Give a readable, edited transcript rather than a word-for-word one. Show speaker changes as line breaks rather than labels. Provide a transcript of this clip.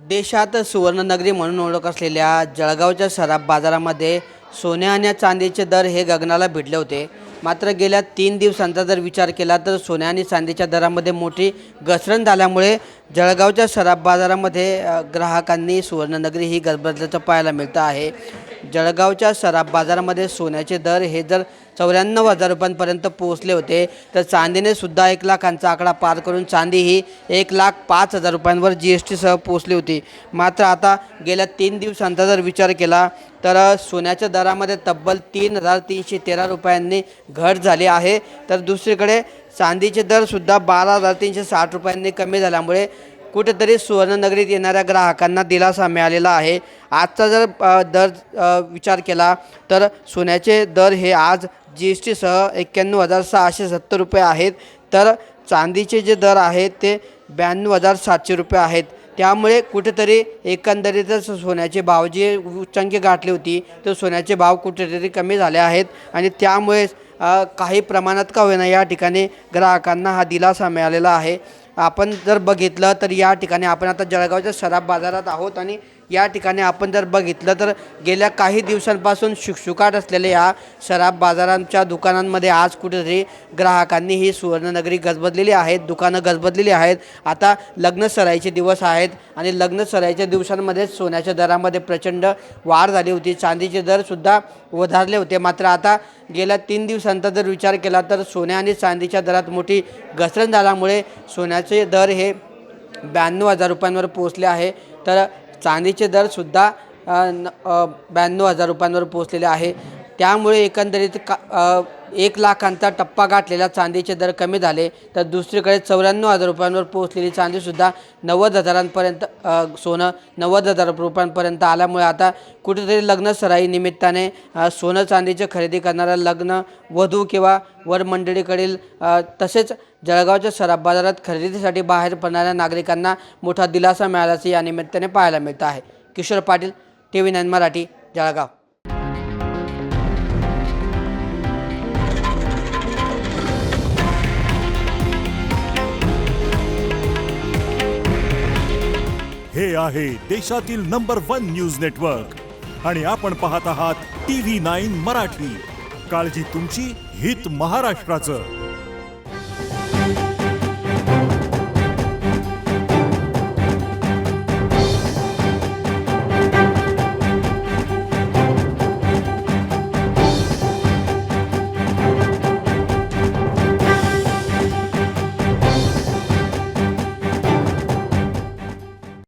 देशात सुवर्णनगरी म्हणून ओळख असलेल्या जळगावच्या सराफ बाजारामध्ये सोने आणि चांदीचे दर हे गगनाला भिडले होते. मात्र गेल्या 3 दिवसांचा जर विचार केला तर सोने आणि चांदीच्या दरामध्ये मोठी घसरण झाल्यामुळे जळगावच्या सराफ बाजारामध्ये ग्राहकांनी सुवर्णनगरी ही गजबजल्याचं पाहायला मिळतं आहे. जळगावच्या सराफ बाजारामध्ये सोन्याचे दर हे जर 94,000 रुपयांपर्यंत पोहोचले होते, तर चांदीने सुद्धा 1 लाखांचा आकडा पार करून चांदी ही 1,05,000 रुपयांवर GST सह पोहोचली होती. मात्र आता गेल्या 3 दिवसांचा जर विचार केला तर सोन्याच्या दरामध्ये तब्बल 3,313 रुपयांनी घट झाली आहे. तर दुसरीकडे चांदीचे दरसुद्धा 12,360 रुपयांनी कमी झाल्यामुळे कुठेतरी सुवर्णनगरीत येणाऱ्या ग्राहकांना दिलासा मिळालेला आहे. आजचा जर दर विचार केला तर सोन्याचे दर हे आज GST सह 91,670 रुपये आहेत. तर चांदीचे जे दर आहेत ते 92,700 रुपये आहेत. त्यामुळे कुठेतरी एकंदरीतच सोन्याचे भाव जे उच्चांकी गाठली होती तर सोन्याचे भाव कुठेतरी कमी झाले आहेत आणि त्यामुळे काही प्रमाणात का होईना या ठिकाणी ग्राहकांना हा दिलासा मिळालेला आहे. आपण जर बघितलं तर या ठिकाणी आपण आता जळगावच्या सराफ बाजारात आहोत आणि या ठिकाणी आपण जर बघितलं तर गेल्या काही दिवसांपासून शुकशुकाट असलेल्या या सराफ बाजारांच्या दुकानांमध्ये आज कुठेतरी ग्राहकांनी ही सुवर्णनगरी गजबजलेली आहेत, दुकानं गजबजलेली आहेत. आता लग्नसराईचे दिवस आहेत आणि लग्नसराईच्या दिवसांमध्ये सोन्याच्या दरामध्ये प्रचंड वाढ झाली होती. चांदीचे दरसुद्धा वधारले होते. मात्र आता गेल्या 3 दिवसांचा जर विचार केला तर सोन्या आणि चांदीच्या दरात मोठी घसरण झाल्यामुळे सोन्याचे दर हे 92,000 रुपयांवर पोहोचले आहे. तर चांदीचे दरसुद्धा 92,000 रुपयांवर पोहोचलेले आहे. त्यामुळे एकंदरीत 1 लाखांचा टप्पा गाठलेला चांदीचे दर कमी झाले. तर दुसरीकडे 94,000 रुपयांवर पोहोचलेली चांदीसुद्धा 90,000पर्यंत सोनं 90,000 रुपयांपर्यंत आल्यामुळे आता कुठेतरी लग्नसराई निमित्ताने सोनं चांदीची खरेदी करणाऱ्या लग्न वधू किंवा वर मंडळीकडील तसेच जळगावच्या सराफ बाजारात खरेदीसाठी बाहेर पडणाऱ्या नागरिकांना मोठा दिलासा मिळाल्याचं या निमित्ताने पाहायला मिळतं आहे. किशोर पाटील, TV9 मराठी, जळगाव.
हे आहे देशातील नंबर 1 न्यूज नेटवर्क आणि आपण पाहत आहात TV9 मराठी. काळजी तुमची, हित महाराष्ट्राचं.